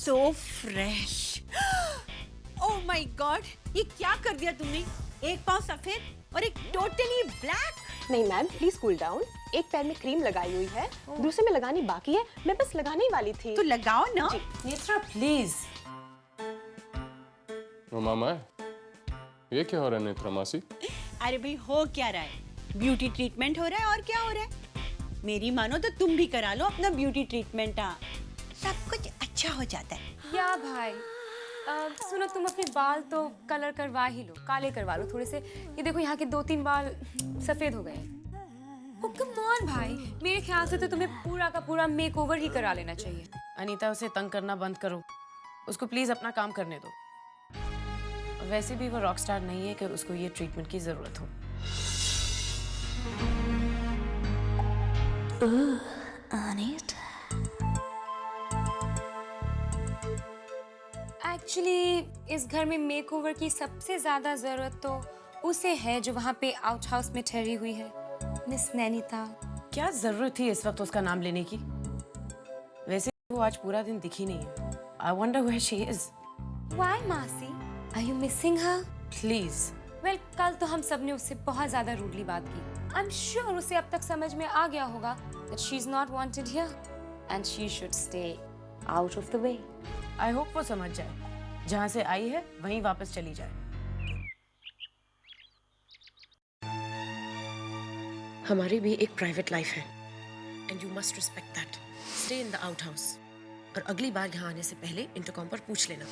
So fresh. Oh my God, ये क्या कर दिया तुमने? एक पाँव सफेद और एक टोटली ब्लैक। नहीं मैम, प्लीज कूल डाउन। एक पैर में क्रीम लगाई हुई है, दूसरे में लगानी बाकी है। मैं बस लगाने ही वाली थी। तो लगाओ ना। नेत्रा प्लीज। मामा, ये क्या हो रहा है नेत्रा मासी? अरे भाई, हो क्या रहा है? ब्यूटी ट्रीटमेंट हो रहा है, और क्या हो रहा है? मेरी मानो तो तुम भी करा लो अपना ब्यूटी ट्रीटमेंट। सब कुछ अच्छा हो जाता है। या भाई, सुनो, तुम अपने बाल तो कलर करवा ही लो, काले करवा लो थोड़े से। ये देखो, यहाँ के 2-3 बाल सफेद हो गए। ओह कम ऑन भाई, मेरे ख्याल से तो तुम्हें पूरा का पूरा मेकओवर ही करा लेना चाहिए। अनीता, उसे तंग करना बंद करो। उसको प्लीज अपना काम करने दो। वैसे भी वो रॉकस्टार नहीं है कि उसको ये ट्रीटमेंट की जरूरत हो। एक्चुअली इस घर में मेकओवर की सबसे ज्यादा जरूरत तो उसे है जो वहाँ पे आउट हाउस में ठहरी हुई है, मिस नैनीता। क्या जरूरत थी इस वक्त उसका नाम लेने की? वैसे वो आज पूरा दिन दिखी नहीं है। I wonder where she is. Why maasi, are you missing her? Please. Well, कल तो हम सब ने उससे बहुत ज्यादा रूडली बात की। आई एम श्योर उसे अब तक समझ में आ गया होगा that she is not wanted here and she should stay out of the way. I hope वो समझ जाए, जहाँ से आई है वहीं वापस चली जाए। हमारी भी एक प्राइवेट लाइफ है and you must respect that. Stay in the out house, और अगली बार यहाँ आने से पहले इंटरकॉम पर पूछ लेना।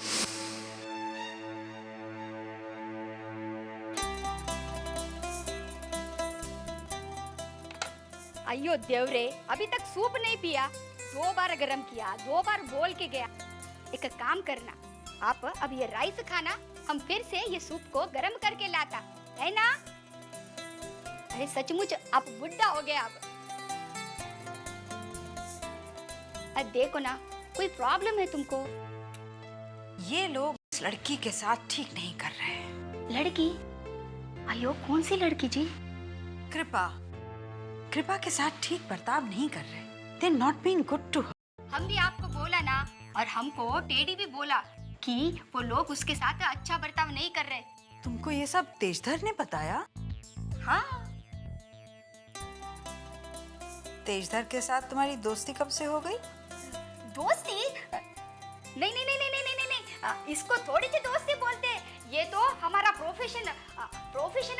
अयो देवरे, अभी तक सूप नहीं पिया। 2 बार गरम किया, 2 बार बोल के गया। एक काम करना, आप अब ये राइस खाना, हम फिर से ये सूप को गरम करके लाता है ना। अरे सचमुच आप बुढ़ा हो गए अब। अरे देखो ना, कोई प्रॉब्लम है तुमको? ये लोग इस लड़की के साथ ठीक नहीं कर रहे हैं। लड़की? अयो कौन सी लड़की जी? कृपा के साथ ठीक बर्ताव नहीं कर रहे। They're not being good to her. हम भी आपको बोला ना, और हमको टेडी भी बोला कि वो लोग उसके साथ अच्छा बर्ताव नहीं कर रहे। तुमको ये सब तेजधर ने बताया? हाँ। तेजधर के साथ तुम्हारी दोस्ती कब से हो गई? दोस्ती? नहीं नहीं नहीं नहीं नहीं नहीं नहीं, इसको थोड़ी सी दोस्ती बोलते हैं। ये तो हमारा प्रोफेशन है,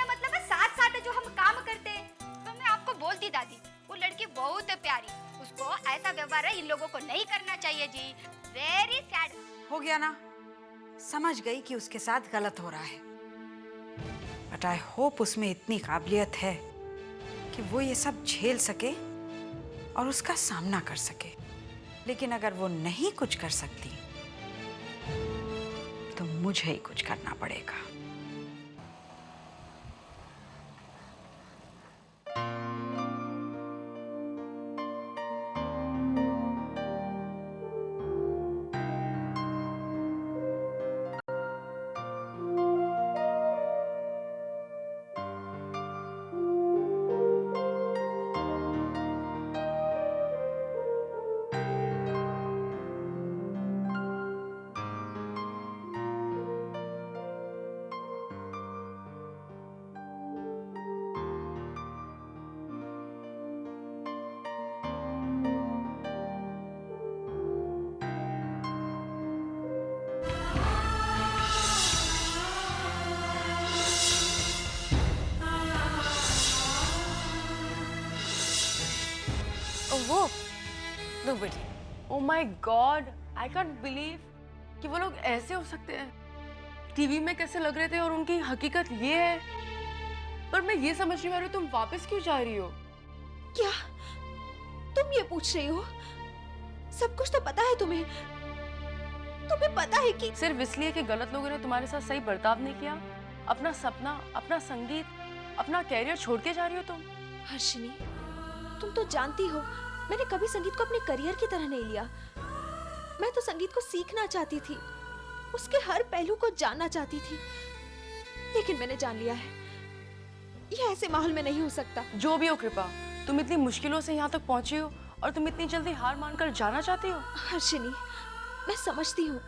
मतलब है साथ साथ जो हम काम करते हैं। तो मैं आपको बोलती दादी, वो लड़की बहुत प्यारी, उसको ऐसा व्यवहार इन लोगों को नहीं करना चाहिए जी। Very sad. हो गया ना, समझ गई कि उसके साथ गलत हो रहा है। बट आई होप उसमें इतनी काबिलियत है कि वो ये सब झेल सके और उसका सामना कर सके। लेकिन अगर वो नहीं कुछ कर सकती तो मुझे ही कुछ करना पड़ेगा। वो nobody. Oh my God, I can't believe कि वो लोग ऐसे हो सकते हैं। टीवी में कैसे लग रहे थे और उनकी हकीकत ये है। पर मैं ये समझ नहीं पा रही, तुम वापस क्यों जा रही हो? क्या तुम ये पूछ रही हो? सब कुछ तो पता है तुम्हें। तुम्हें पता है कि सिर्फ इसलिए कि गलत लोगों ने तुम्हारे साथ सही बर्ताव नहीं किया, अपना सपना, अपना संगीत, अपना कैरियर छोड़ के जा रही हो तुम? हर्षिनी, तुम तो जानती हो मैंने कभी संगीत को अपने करियर की तरह नहीं लिया। मैं तो संगीत को सीखना चाहती थी, उसके हर पहलू को जानना चाहती थी। लेकिन मैंने जान लिया है, ये ऐसे माहौल में नहीं हो सकता। जो भी हो कृपा, तुम इतनी मुश्किलों से यहाँ तक पहुंची हो और तुम इतनी जल्दी हार मानकर जाना चाहती हो? हर्षिनी, मैं समझती हूँ,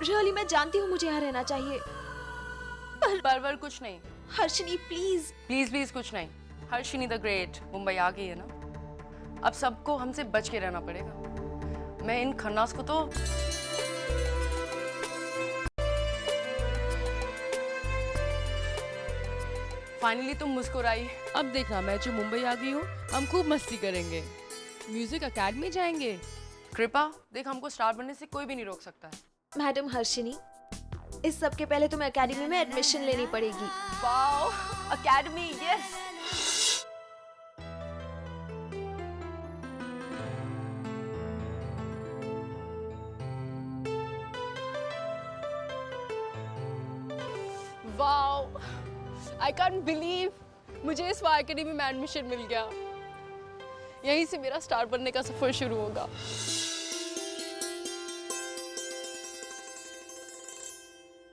रियली मैं जानती हूँ मुझे यहाँ रहना चाहिए। पर कुछ नहीं, हर्षिनी प्लीज। प्लीज प्लीज कुछ नहीं। हर्षिनी द ग्रेट मुंबई आ गई है ना, अब सबको हमसे बच के रहना पड़ेगा। मैं इन खन्नास को तो फाइनली तुम मुस्कुराई। अब देखना, मैं जो मुंबई आ गई हूँ, हम खूब मस्ती करेंगे, म्यूजिक एकेडमी जाएंगे। कृपा देख, हमको स्टार बनने से कोई भी नहीं रोक सकता है। मैडम हर्षिनी, इस सब के पहले तुम्हें एकेडमी में एडमिशन लेनी पड़ेगी। Wow, academy, yes. Wow, I can't believe मुझे इस वाई एकेडमी में एडमिशन मिल गया। यहीं से मेरा स्टार बनने का सफर शुरू होगा।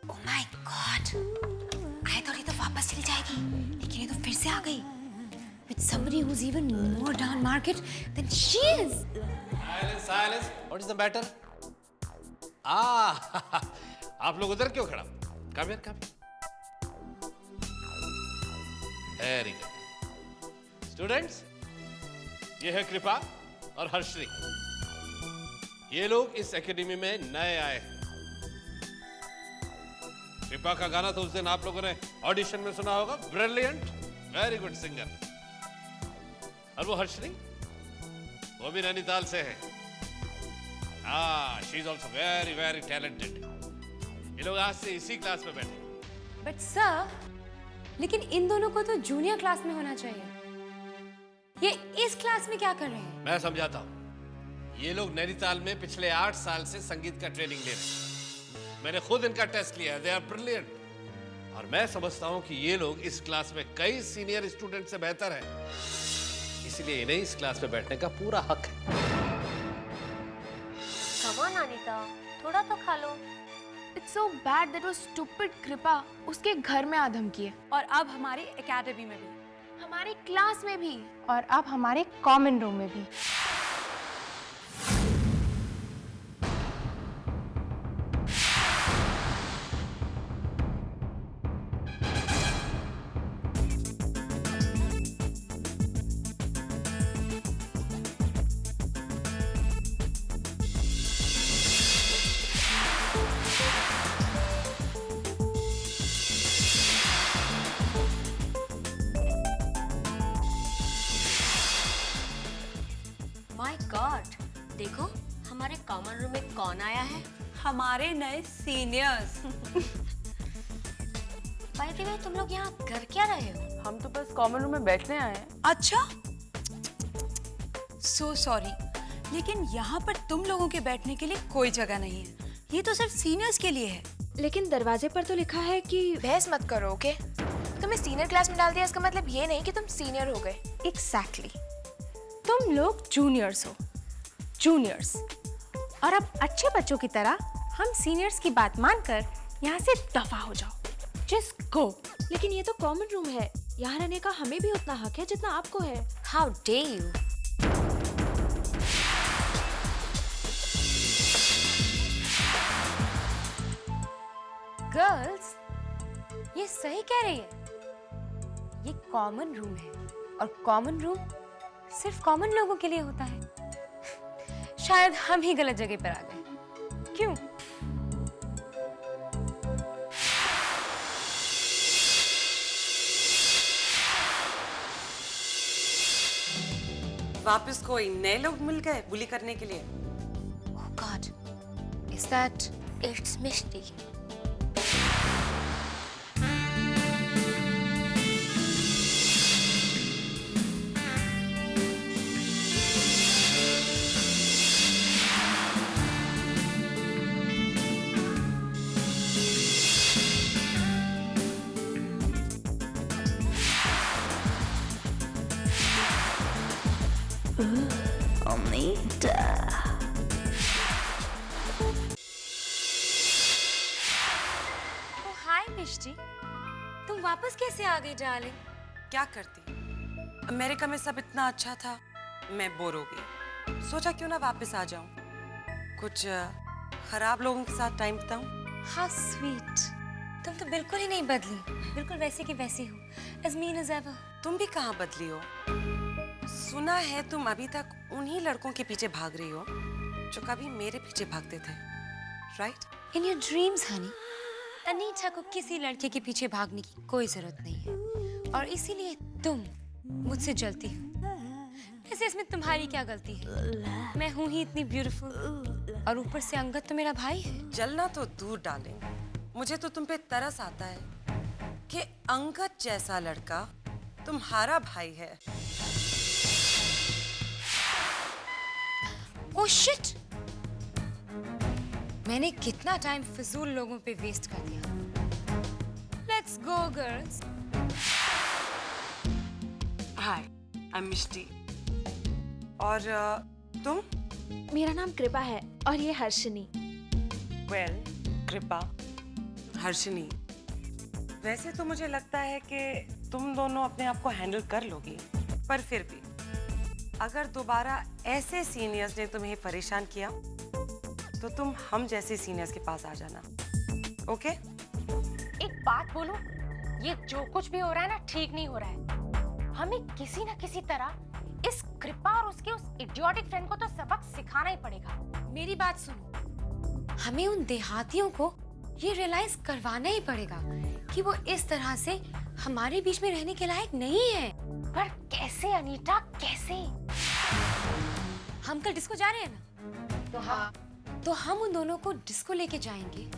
Oh my God! I thought ये तो वापस चली जाएगी, लेकिन ये तो फिर से आ गई। With somebody who's even more down market than she is. Silence, silence. What is the matter? आप लोग उधर क्यों खड़ा? Come here, come here. Very good. Students, ये है कृपा और हर्षिनी। ये लोग इस एकेडमी में नए आए हैं। कृपा का गाना तो उस दिन आप लोगों ने ऑडिशन में सुना होगा, ब्रिलियंट, वेरी गुड सिंगर। और वो हर्षिनी, वो भी नैनीताल से है। She is also very very talented. ये लोग आज से इसी क्लास में बैठे। बट सर, लेकिन इन दोनों को तो जूनियर क्लास में होना चाहिए। ये इस क्लास में क्या कर रहे हैं? मैं समझाता हूँ। ये लोग नैनीताल में पिछले 8 साल से संगीत का ट्रेनिंग ले रहे हैं। मैंने खुद इनका टेस्ट लिया है, दे आर ब्रिलियंट। और मैं समझता हूँ कि ये लोग इस क्लास में कई सीनियर स्टूडेंट से बेहतर हैं, इसलिए इन्हें इस क्लास में बैठने का पूरा हक है। Come on, अनीता, थोड़ा तो खा लो। It's so bad that वो stupid कृपा उसके घर में आधम किए, और अब हमारी एकेडमी में भी, हमारे क्लास में भी, और अब हमारे कॉमन रूम में भी। My God! देखो, हमारे कॉमन रूम में कौन आया है? हमारे नए सीनियर्स। बाय द वे, तुम लोग यहाँ कर क्या रहे हो? हम तो बस कॉमन रूम में बैठने आए हैं। अच्छा, सो सॉरी, लेकिन यहाँ पर तुम लोगों के बैठने के लिए कोई जगह नहीं है। ये तो सिर्फ सीनियर्स के लिए है। लेकिन दरवाजे पर तो लिखा है कि बहस मत करो, ओके? तुम्हें सीनियर क्लास में डाल दिया, इसका मतलब ये नहीं कि तुम सीनियर हो गए। एग्जैक्टली। तुम लोग जूनियर्स हो, जूनियर्स। और अब अच्छे बच्चों की तरह हम सीनियर्स की बात मानकर यहाँ से दफा हो जाओ। Just go. लेकिन ये तो कॉमन रूम है, यहाँ रहने का हमें भी उतना हक है जितना आपको है। How dare you? गर्ल्स, ये सही कह रही है। ये कॉमन रूम है, और कॉमन रूम सिर्फ कॉमन लोगों के लिए होता है। शायद हम ही गलत जगह पर आ गए। क्यों? वापस कोई नए लोग मिल गए बुली करने के लिए। Oh God! Is that? It's Misty. हाय मिष्टी, तुम वापस कैसे आ गई डार्लिंग? क्या करती, अमेरिका में सब इतना अच्छा था, मैं बोर हो गई। सोचा क्यों ना वापस आ जाऊं, कुछ खराब लोगों के साथ टाइम बिताऊं? हाउ स्वीट, तुम तो बिल्कुल ही नहीं बदली, बिल्कुल वैसे की वैसी हो, as mean as ever। तुम भी कहाँ बदली हो? सुना है तुम अभी तक उन्हीं लड़कों के पीछे भाग रही हो जो कभी मेरे पीछे भागते थे, right? In your dreams, honey, Anita को किसी लड़के के पीछे भागने की कोई जरूरत नहीं है और इसीलिए तुम मुझसे जलती हो। वैसे इसमें तुम्हारी क्या गलती है? मैं हूँ ही इतनी ब्यूटीफुल और ऊपर से अंगद तो मेरा भाई है। जलना तो दूर डालें, मुझे तो तुम पे तरस आता है कि अंगद जैसा लड़का तुम्हारा भाई है। Oh shit! मैंने कितना टाइम फिजूल लोगों पे वेस्ट कर दिया। Let's go, girls. Hi, I am Mishti. और तुम? मेरा नाम कृपा है और ये हर्षिनी। वेल, कृपा, हर्षिनी, वैसे तो मुझे लगता है कि तुम दोनों अपने आप को हैंडल कर लोगी, पर फिर भी अगर दोबारा ऐसे सीनियर्स ने तुम्हें परेशान किया तो तुम हम जैसे सीनियर्स के पास आ जाना, ओके? एक बात बोलूं, ये जो कुछ भी हो रहा है ना ठीक नहीं हो रहा है। हमें किसी ना किसी तरह इस कृपा और उसके उस इडियोटिक फ्रेंड को तो सबक सिखाना ही पड़ेगा। मेरी बात सुनो, हमें उन देहातियों को ये रियलाइज करवाना ही पड़ेगा कि वो इस तरह से हमारे बीच में रहने के लायक नहीं है। पर कैसे अनीता, कैसे? हम कल डिस्को जा रहे हैं ना, तो हम उन दोनों को डिस्को लेके जाएंगे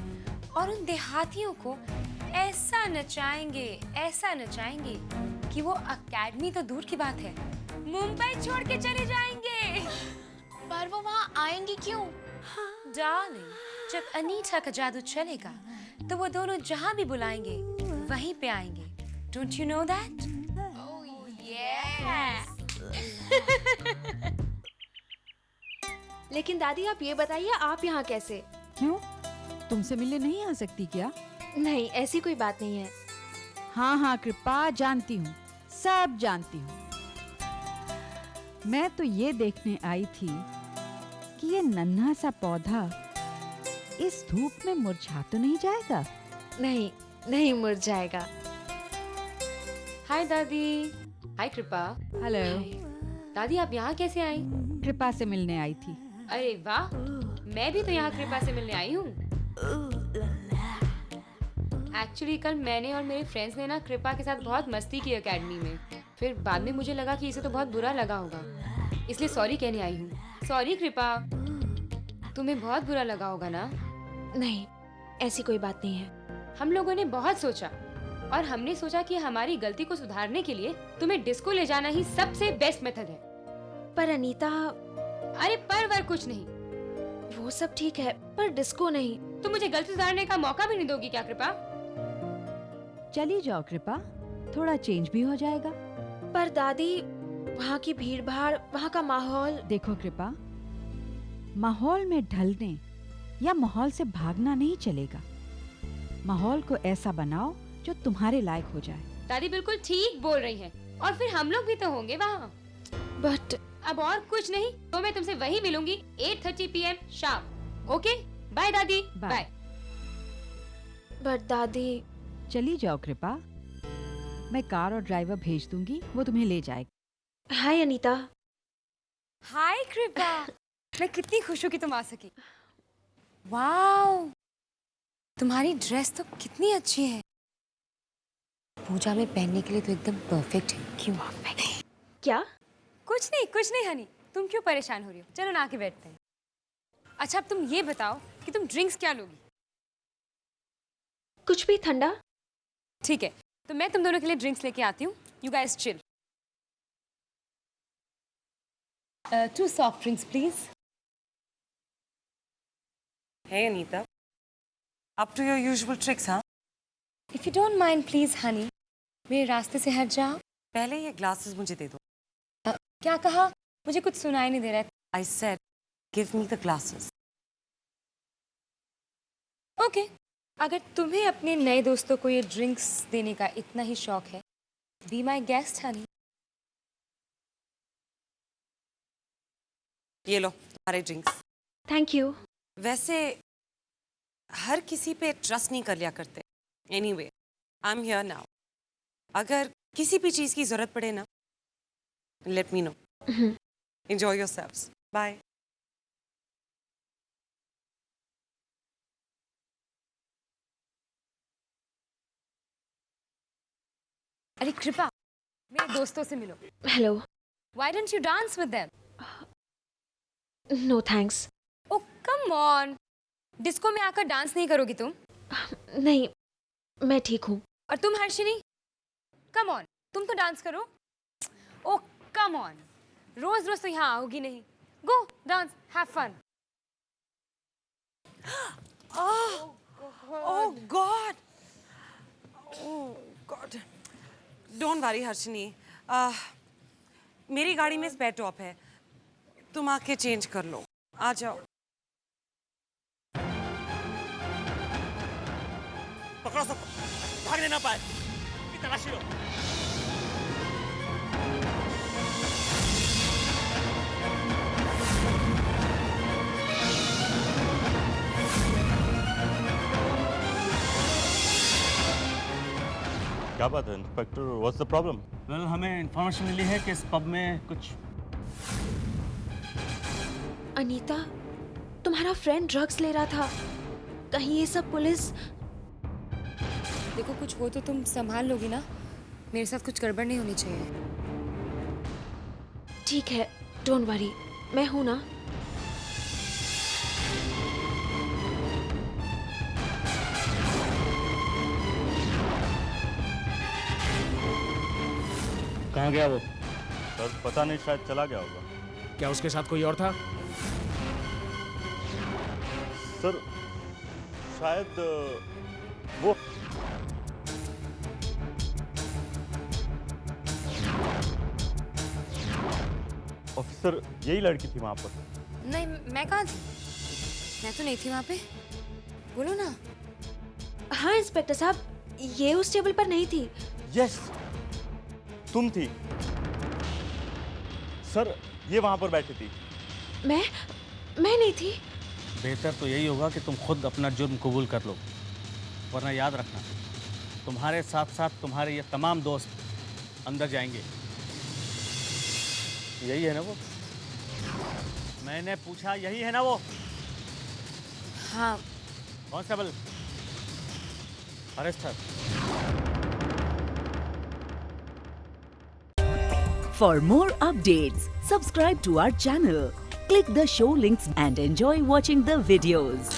और उन देहातियों को ऐसा नचाएंगे कि वो अकेडमी तो दूर की बात है, मुंबई छोड़ के चले जाएंगे। पर वो वहाँ आएंगी क्यों? डार्लिंग, जब अनीता का जादू चलेगा तो वो दोनों जहाँ भी बुलाएंगे वहीं पे आएंगे। Don't you know that? लेकिन दादी आप ये बताइए, आप यहाँ कैसे? क्यों? तुमसे मिलने नहीं आ सकती क्या? नहीं, ऐसी कोई बात नहीं है। हाँ हाँ कृपा, जानती हूँ, सब जानती हूँ। मैं तो ये देखने आई थी कि ये नन्हा सा पौधा इस धूप में मुरझा तो नहीं जाएगा? नहीं, नहीं मुरझाएगा। हाय दादी। हाय कृपा। हेलो। दादी आप यहाँ कैसे आई? कृपा से मिलने आई थी। अरे वाह, मैं भी तो यहाँ कृपा से मिलने आई हूँ। एक्चुअली कल मैंने और मेरे फ्रेंड्स ने ना कृपा के साथ बहुत मस्ती की एकेडमी में। फिर बाद में मुझे लगा कि इसे तो बहुत बुरा लगा होगा, इसलिए सॉरी कहने आई हूँ। सॉरी कृपा, तुम्हें बहुत बुरा लगा होगा ना? नहीं, ऐसी कोई बात नहीं है। हम लोगों ने बहुत सोचा और हमने सोचा कि हमारी गलती को सुधारने के लिए तुम्हें डिस्को ले जाना ही सबसे बेस्ट मेथड है। पर अनीता। अरे पर वर कुछ नहीं, वो सब ठीक है, पर डिस्को नहीं। तुम मुझे गलती सुधारने का मौका भी नहीं दोगी क्या कृपा? चली जाओ कृपा, थोड़ा चेंज भी हो जाएगा। पर दादी, वहाँ की भीड़ भाड़, वहाँ का माहौल। देखो कृपा, माहौल में ढलने या माहौल से भागना नहीं चलेगा। माहौल को ऐसा बनाओ जो तुम्हारे लायक हो जाए। दादी बिल्कुल ठीक बोल रही हैं, और फिर हम लोग भी तो होंगे वहाँ। बट अब और कुछ नहीं तो मैं तुमसे वही मिलूंगी 8:30 PM शाम। ओके बाय दादी। बाय। बट दादी। चली जाओ कृपा, मैं कार और ड्राइवर भेज दूंगी, वो तुम्हें ले जाएगा। हाय अनीता। हाय कृपा। मैं कितनी खुश हूँ कि तुम आ सकी। वाओ, तुम्हारी ड्रेस तो कितनी अच्छी है। पूजा में पहनने के लिए तो एकदम परफेक्ट है। क्यों? क्या? कुछ नहीं हनी, तुम क्यों परेशान हो रही हो? चलो ना आके बैठते हैं। अच्छा अब तुम ये बताओ कि तुम ड्रिंक्स क्या लोगी? कुछ भी ठंडा। ठीक है, तो मैं तुम दोनों के लिए ड्रिंक्स लेके आती हूँ। You guys chill. 2 soft drinks please. Hey Anita, up to your usual tricks, हाँ? If you don't mind please honey, मेरे रास्ते से हट जाओ। पहले ये ग्लासेस मुझे दे दो। क्या कहा? मुझे कुछ सुनाई नहीं दे रहा है। I said, give me the glasses. Okay, अगर तुम्हें अपने नए दोस्तों को ये ड्रिंक्स देने का इतना ही शौक है, बी माई गेस्ट हनी। ये लो तुम्हारे ड्रिंक्स। Thank you. वैसे हर किसी पे ट्रस्ट नहीं कर लिया करते। Anyway, I am here now. अगर किसी भी चीज़ की ज़रूरत पड़े ना, let me know. Enjoy yourselves. Bye. अरे कृपा, मेरे दोस्तों से मिलो। Hello. Why don't you dance with them? No thanks. Oh, come on. Disco में आकर डांस नहीं करोगी तुम? नहीं, मैं ठीक हूँ। और तुम हर्षिनी? Come on, तुम तो डांस करो। Oh, come on. रोज रोज तो यहाँ आओगी नहीं। Go, dance, have fun. Oh God! Oh God! Don't worry, Harshini. मेरी गाड़ी में स्पेयर टॉप है, तुम आके चेंज कर लो। आ जाओ। पकड़ो सबको, भागने ना पाए। तलाशी लो। क्या बात है inspector, what's the problem? Well, हमें इंफॉर्मेशन मिली है कि इस पब में कुछ। अनीता, तुम्हारा फ्रेंड ड्रग्स ले रहा था। कहीं ये सब पुलिस। देखो, कुछ हो तो तुम संभाल लोगी ना? मेरे साथ कुछ गड़बड़ नहीं होनी चाहिए। ठीक है, डोंट वरी, मैं हूं ना। कहाँ गया वो? सर पता नहीं, शायद चला गया होगा। क्या उसके साथ कोई और था? सर शायद वो। ऑफिसर, यही लड़की थी वहां पर। नहीं, मैं कहाँ थी? मैं तो नहीं थी वहाँ पे। बोलो ना। हाँ इंस्पेक्टर साहब, ये उस टेबल पर नहीं थी। यस, तुम थी। सर, ये वहां पर बैठी थी। मैं नहीं थी। बेहतर तो यही होगा कि तुम खुद अपना जुर्म कबूल कर लो, वरना याद रखना, तुम्हारे साथ साथ तुम्हारे ये तमाम दोस्त अंदर जाएंगे। यही है ना वो? मैंने पूछा, यही है ना वो? हाँ। Constable, arrest her. For more updates, subscribe to our channel, click the show links and enjoy watching the videos.